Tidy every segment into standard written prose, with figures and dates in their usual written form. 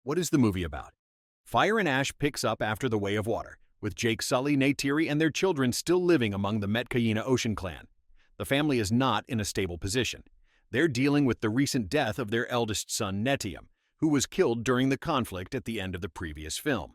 What is the movie about? Fire and Ash picks up after the Way of Water, with Jake Sully, Neytiri, and their children still living among the Metkayina Ocean clan. The family is not in a stable position. They're dealing with the recent death of their eldest son, Neteyam, who was killed during the conflict at the end of the previous film.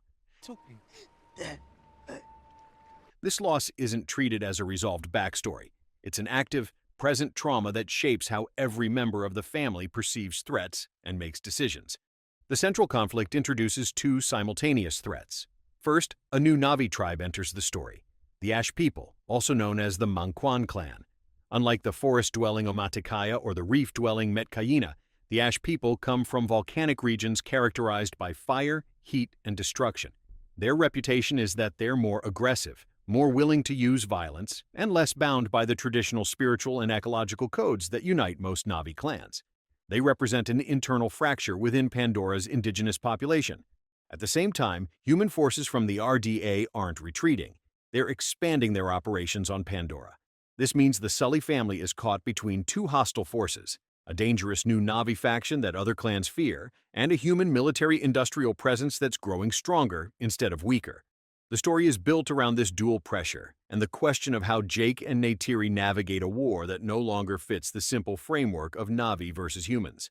This loss isn't treated as a resolved backstory. It's an active, present trauma that shapes how every member of the family perceives threats and makes decisions. The central conflict introduces two simultaneous threats. First, a new Na'vi tribe enters the story, the Ash people, also known as the Mangkwan clan. Unlike the forest-dwelling Omaticaya or the reef-dwelling Metkayina, the Ash people come from volcanic regions characterized by fire, heat, and destruction. Their reputation is that they're more aggressive, more willing to use violence, and less bound by the traditional spiritual and ecological codes that unite most Na'vi clans. They represent an internal fracture within Pandora's indigenous population. At the same time, human forces from the RDA aren't retreating. They're expanding their operations on Pandora. This means the Sully family is caught between two hostile forces, a dangerous new Na'vi faction that other clans fear, and a human military-industrial presence that's growing stronger instead of weaker. The story is built around this dual pressure and the question of how Jake and Neytiri navigate a war that no longer fits the simple framework of Na'vi versus humans.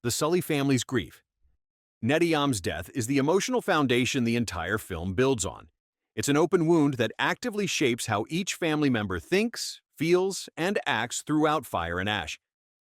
The Sully family's grief. Neteyam's death is the emotional foundation the entire film builds on. It's an open wound that actively shapes how each family member thinks, feels, and acts throughout Fire and Ash.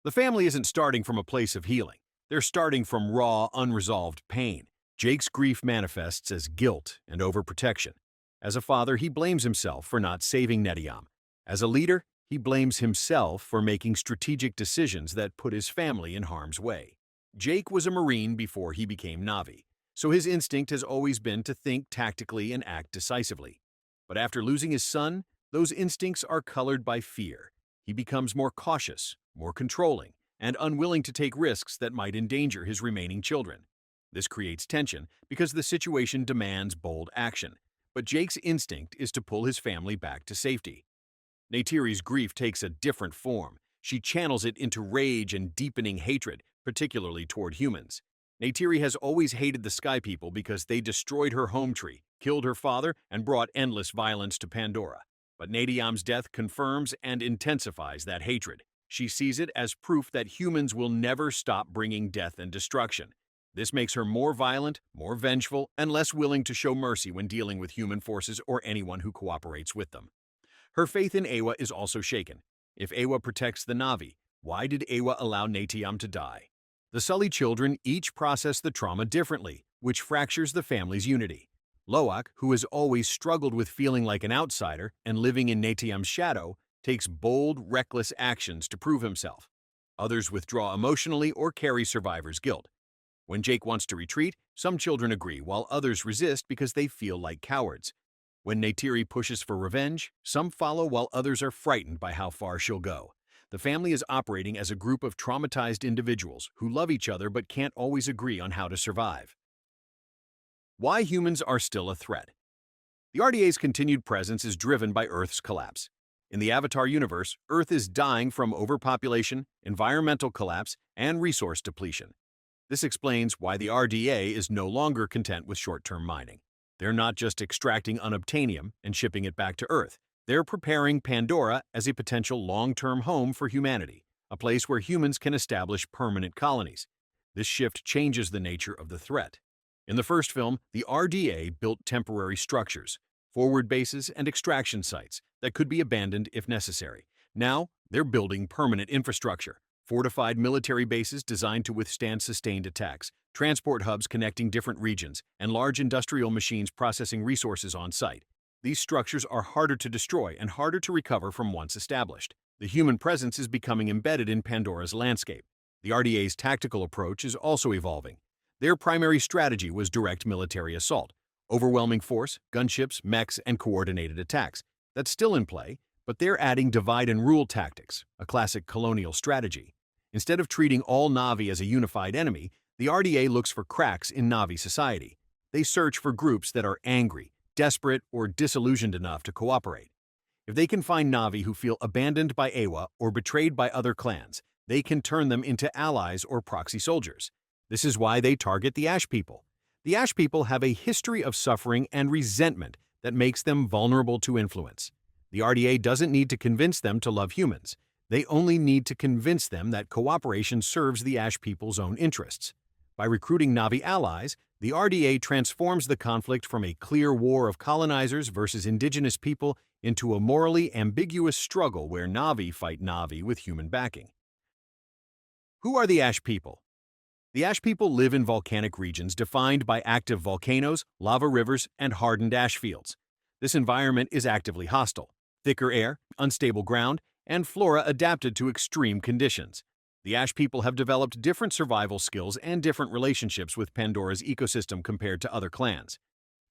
The family isn't starting from a place of healing. They're starting from raw, unresolved pain. Jake's grief manifests as guilt and overprotection. As a father, he blames himself for not saving Neteyam. As a leader, he blames himself for making strategic decisions that put his family in harm's way. Jake was a Marine before he became Na'vi, so his instinct has always been to think tactically and act decisively. But after losing his son, those instincts are colored by fear. He becomes more cautious, more controlling, and unwilling to take risks that might endanger his remaining children. This creates tension because the situation demands bold action, but Jake's instinct is to pull his family back to safety. Neytiri's grief takes a different form. She channels it into rage and deepening hatred, particularly toward humans. Neytiri has always hated the Sky People because they destroyed her home tree, killed her father, and brought endless violence to Pandora. But Neteyam's death confirms and intensifies that hatred. She sees it as proof that humans will never stop bringing death and destruction. This makes her more violent, more vengeful, and less willing to show mercy when dealing with human forces or anyone who cooperates with them. Her faith in Eywa is also shaken. If Eywa protects the Na'vi, why did Eywa allow Neteyam to die? The Sully children each process the trauma differently, which fractures the family's unity. Loak, who has always struggled with feeling like an outsider and living in Neteyam's shadow, takes bold, reckless actions to prove himself. Others withdraw emotionally or carry survivor's guilt. When Jake wants to retreat, some children agree, while others resist because they feel like cowards. When Neytiri pushes for revenge, some follow while others are frightened by how far she'll go. The family is operating as a group of traumatized individuals who love each other but can't always agree on how to survive. Why humans are still a threat. The RDA's continued presence is driven by Earth's collapse. In the Avatar universe, Earth is dying from overpopulation, environmental collapse, and resource depletion. This explains why the RDA is no longer content with short-term mining. They're not just extracting unobtainium and shipping it back to Earth. They're preparing Pandora as a potential long-term home for humanity, a place where humans can establish permanent colonies. This shift changes the nature of the threat. In the first film, the RDA built temporary structures, forward bases, and extraction sites that could be abandoned if necessary. Now, they're building permanent infrastructure. Fortified military bases designed to withstand sustained attacks, transport hubs connecting different regions, and large industrial machines processing resources on site. These structures are harder to destroy and harder to recover from once established. The human presence is becoming embedded in Pandora's landscape. The RDA's tactical approach is also evolving. Their primary strategy was direct military assault, overwhelming force, gunships, mechs, and coordinated attacks. That's still in play, but they're adding divide-and-rule tactics, a classic colonial strategy. Instead of treating all Na'vi as a unified enemy, the RDA looks for cracks in Na'vi society. They search for groups that are angry, desperate, or disillusioned enough to cooperate. If they can find Na'vi who feel abandoned by Eywa or betrayed by other clans, they can turn them into allies or proxy soldiers. This is why they target the Ash People. The Ash People have a history of suffering and resentment that makes them vulnerable to influence. The RDA doesn't need to convince them to love humans. They only need to convince them that cooperation serves the Ash People's own interests. By recruiting Na'vi allies, the RDA transforms the conflict from a clear war of colonizers versus indigenous people into a morally ambiguous struggle where Na'vi fight Na'vi with human backing. Who are the Ash People? The Ash People live in volcanic regions defined by active volcanoes, lava rivers, and hardened ash fields. This environment is actively hostile. Thicker air, unstable ground, and flora adapted to extreme conditions. The Ash People have developed different survival skills and different relationships with Pandora's ecosystem compared to other clans.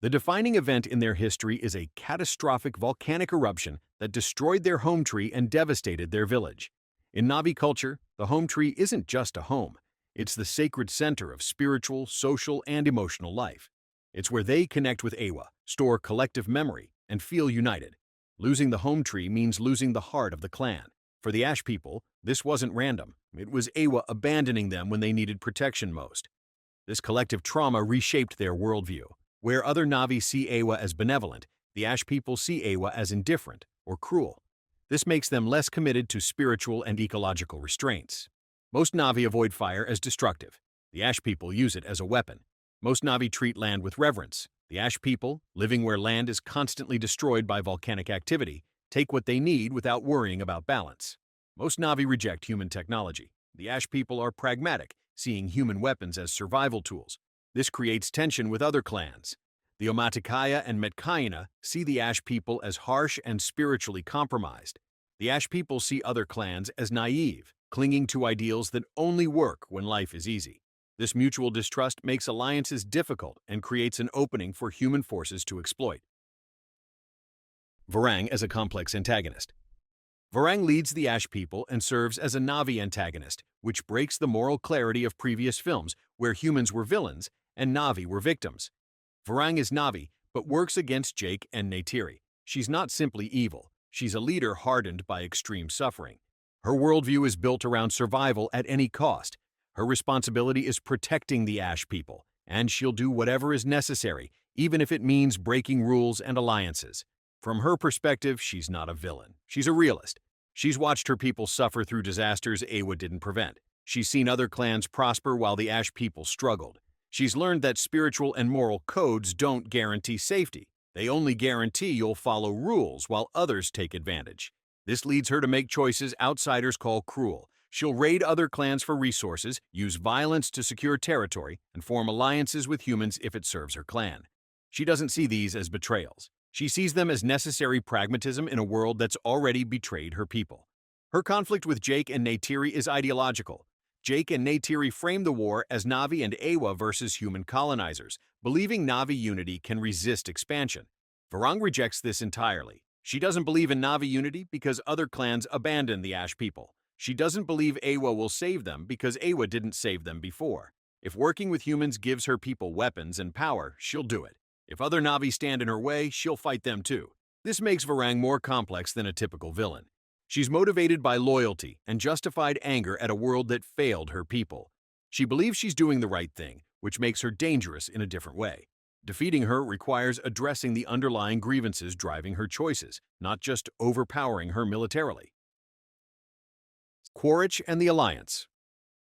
The defining event in their history is a catastrophic volcanic eruption that destroyed their home tree and devastated their village. In Na'vi culture, the home tree isn't just a home. It's the sacred center of spiritual, social, and emotional life. It's where they connect with Ewa, store collective memory, and feel united. Losing the home tree means losing the heart of the clan. For the Ash People, this wasn't random. It was Ewa abandoning them when they needed protection most. This collective trauma reshaped their worldview. Where other Na'vi see Ewa as benevolent, the Ash People see Ewa as indifferent or cruel. This makes them less committed to spiritual and ecological restraints. Most Na'vi avoid fire as destructive. The Ash People use it as a weapon. Most Na'vi treat land with reverence. The Ash People, living where land is constantly destroyed by volcanic activity, take what they need without worrying about balance. Most Na'vi reject human technology. The Ash People are pragmatic, seeing human weapons as survival tools. This creates tension with other clans. The Omaticaya and Metkayina see the Ash People as harsh and spiritually compromised. The Ash People see other clans as naive, clinging to ideals that only work when life is easy. This mutual distrust makes alliances difficult and creates an opening for human forces to exploit. Varang as a complex antagonist. Varang leads the Ash People and serves as a Na'vi antagonist, which breaks the moral clarity of previous films where humans were villains and Na'vi were victims. Varang is Na'vi, but works against Jake and Neytiri. She's not simply evil. She's a leader hardened by extreme suffering. Her worldview is built around survival at any cost. Her responsibility is protecting the Ash People, and she'll do whatever is necessary, even if it means breaking rules and alliances. From her perspective, she's not a villain. She's a realist. She's watched her people suffer through disasters Ewa didn't prevent. She's seen other clans prosper while the Ash People struggled. She's learned that spiritual and moral codes don't guarantee safety. They only guarantee you'll follow rules while others take advantage. This leads her to make choices outsiders call cruel. She'll raid other clans for resources, use violence to secure territory, and form alliances with humans if it serves her clan. She doesn't see these as betrayals. She sees them as necessary pragmatism in a world that's already betrayed her people. Her conflict with Jake and Neytiri is ideological. Jake and Neytiri frame the war as Na'vi and Ewa versus human colonizers, believing Na'vi unity can resist expansion. Varang rejects this entirely. She doesn't believe in Na'vi unity because other clans abandoned the Ash People. She doesn't believe Ewa will save them because Ewa didn't save them before. If working with humans gives her people weapons and power, she'll do it. If other Na'vi stand in her way, she'll fight them too. This makes Varang more complex than a typical villain. She's motivated by loyalty and justified anger at a world that failed her people. She believes she's doing the right thing, which makes her dangerous in a different way. Defeating her requires addressing the underlying grievances driving her choices, not just overpowering her militarily. Quaritch and the Alliance.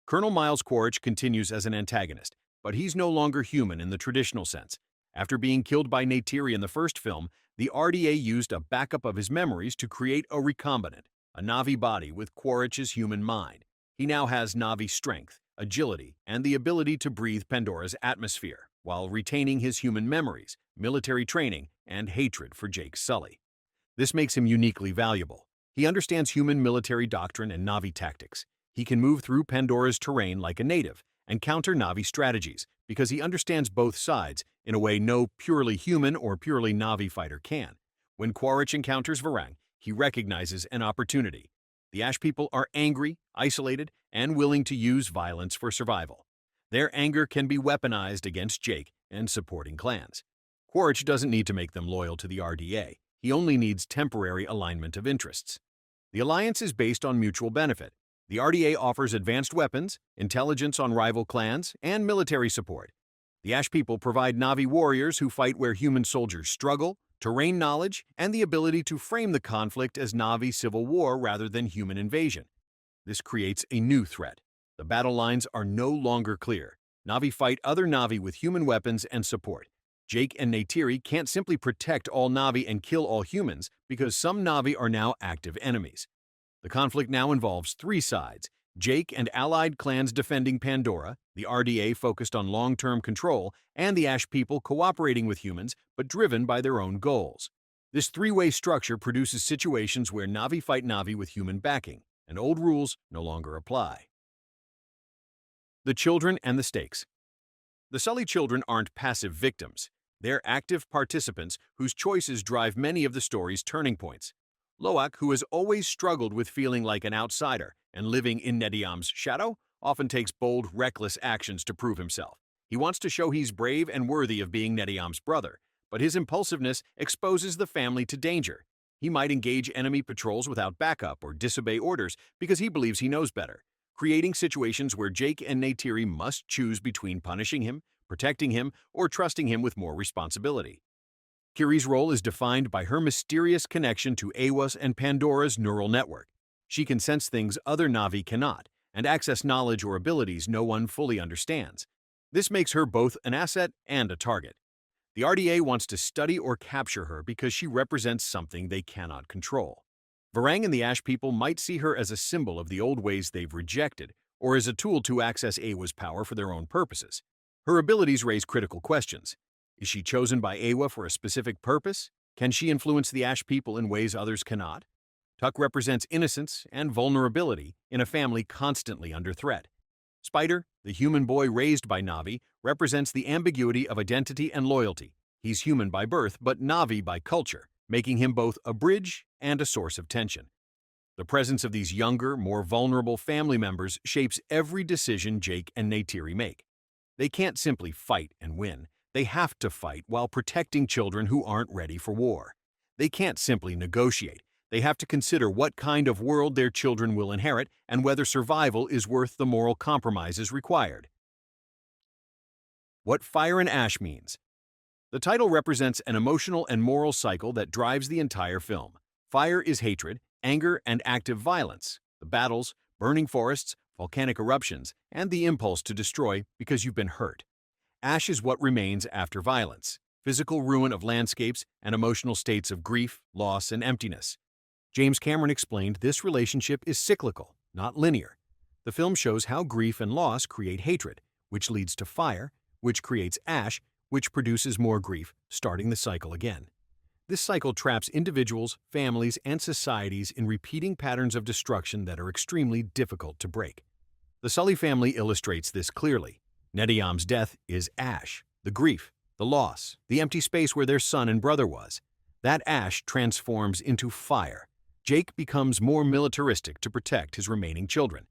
Colonel Miles Quaritch continues as an antagonist, but he's no longer human in the traditional sense. After being killed by Neytiri in the first film, the RDA used a backup of his memories to create a recombinant, a Na'vi body with Quaritch's human mind. He now has Na'vi strength, agility, and the ability to breathe Pandora's atmosphere, while retaining his human memories, military training, and hatred for Jake Sully. This makes him uniquely valuable. He understands human military doctrine and Na'vi tactics. He can move through Pandora's terrain like a native and counter Na'vi strategies because he understands both sides in a way no purely human or purely Na'vi fighter can. When Quaritch encounters Varang, he recognizes an opportunity. The Ash People are angry, isolated, and willing to use violence for survival. Their anger can be weaponized against Jake and supporting clans. Quaritch doesn't need to make them loyal to the RDA. He only needs temporary alignment of interests. The alliance is based on mutual benefit. The RDA offers advanced weapons, intelligence on rival clans, and military support. The Ash people provide Na'vi warriors who fight where human soldiers struggle, terrain knowledge, and the ability to frame the conflict as Na'vi civil war rather than human invasion. This creates a new threat. The battle lines are no longer clear. Na'vi fight other Na'vi with human weapons and support. Jake and Neytiri can't simply protect all Na'vi and kill all humans because some Na'vi are now active enemies. The conflict now involves three sides: Jake and allied clans defending Pandora, the RDA focused on long-term control, and the Ash people cooperating with humans but driven by their own goals. This three-way structure produces situations where Na'vi fight Na'vi with human backing, and old rules no longer apply. The children and the stakes. The Sully children aren't passive victims. They're active participants whose choices drive many of the story's turning points. Loak, who has always struggled with feeling like an outsider and living in Neteyam's shadow, often takes bold, reckless actions to prove himself. He wants to show he's brave and worthy of being Neteyam's brother, but his impulsiveness exposes the family to danger. He might engage enemy patrols without backup or disobey orders because he believes he knows better, creating situations where Jake and Neytiri must choose between punishing him, protecting him, or trusting him with more responsibility. Kiri's role is defined by her mysterious connection to Awa's and Pandora's neural network. She can sense things other Na'vi cannot, and access knowledge or abilities no one fully understands. This makes her both an asset and a target. The RDA wants to study or capture her because she represents something they cannot control. Varang and the Ash people might see her as a symbol of the old ways they've rejected, or as a tool to access Awa's power for their own purposes. Her abilities raise critical questions. Is she chosen by Awa for a specific purpose? Can she influence the Ash people in ways others cannot? Tuck represents innocence and vulnerability in a family constantly under threat. Spider, the human boy raised by Na'vi, represents the ambiguity of identity and loyalty. He's human by birth, but Na'vi by culture, making him both a bridge and a source of tension. The presence of these younger, more vulnerable family members shapes every decision Jake and Neytiri make. They can't simply fight and win. They have to fight while protecting children who aren't ready for war. They can't simply negotiate. They have to consider what kind of world their children will inherit and whether survival is worth the moral compromises required. What Fire and Ash means. The title represents an emotional and moral cycle that drives the entire film. Fire is hatred, anger, and active violence. The battles, burning forests, volcanic eruptions, and the impulse to destroy because you've been hurt. Ash is what remains after violence, physical ruin of landscapes and emotional states of grief, loss, and emptiness. James Cameron explained this relationship is cyclical, not linear. The film shows how grief and loss create hatred, which leads to fire, which creates ash, which produces more grief, starting the cycle again. This cycle traps individuals, families, and societies in repeating patterns of destruction that are extremely difficult to break. The Sully family illustrates this clearly. Neteyam's death is ash, the grief, the loss, the empty space where their son and brother was. That ash transforms into fire. Jake becomes more militaristic to protect his remaining children.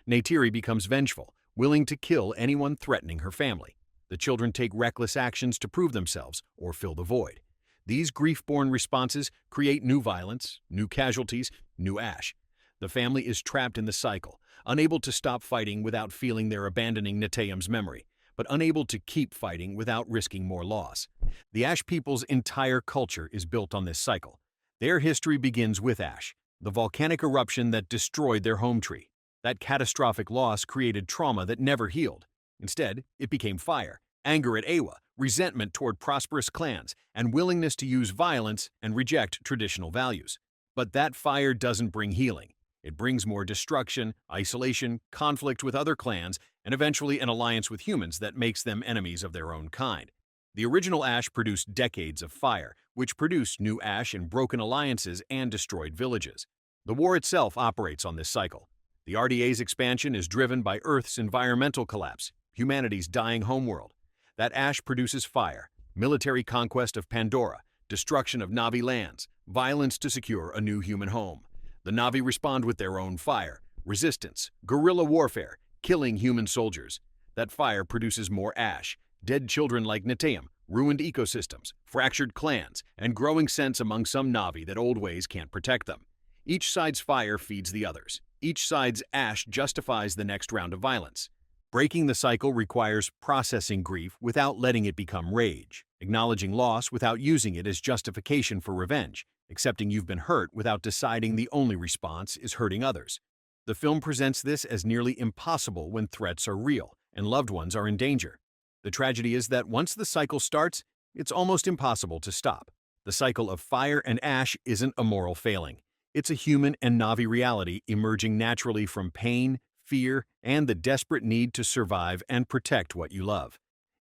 Neytiri becomes vengeful, willing to kill anyone threatening her family. The children take reckless actions to prove themselves or fill the void. These grief-born responses create new violence, new casualties, new ash. The family is trapped in the cycle, unable to stop fighting without feeling they're abandoning Neteyam's memory, but unable to keep fighting without risking more loss. The Ash people's entire culture is built on this cycle. Their history begins with ash, the volcanic eruption that destroyed their home tree. That catastrophic loss created trauma that never healed. Instead, it became fire, anger at Awa, resentment toward prosperous clans, and willingness to use violence and reject traditional values. But that fire doesn't bring healing. It brings more destruction, isolation, conflict with other clans, and eventually an alliance with humans that makes them enemies of their own kind. The original Ash produced decades of fire, which produced new ash in broken alliances and destroyed villages. The war itself operates on this cycle. The RDA's expansion is driven by Earth's environmental collapse, humanity's dying homeworld. That ash produces fire, military conquest of Pandora, destruction of Na'vi lands, violence to secure a new human home. The Na'vi respond with their own fire, resistance, guerrilla warfare, killing human soldiers. That fire produces more ash, dead children like Neteyam, ruined ecosystems, fractured clans, and growing sense among some Na'vi that old ways can't protect them. Each side's fire feeds the others. Each side's ash justifies the next round of violence. Breaking the cycle requires processing grief without letting it become rage, acknowledging loss without using it as justification for revenge, accepting you've been hurt without deciding the only response is hurting others. The film presents this as nearly impossible when threats are real and loved ones are in danger. The tragedy is that once the cycle starts, it's almost impossible to stop. The cycle of fire and ash isn't a moral failing. It's a human and Na'vi reality emerging naturally from pain, fear, and the desperate need to survive and protect what you love.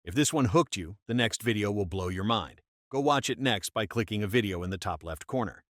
If this one hooked you, the next video will blow your mind. Go watch it next by clicking a video in the top left corner.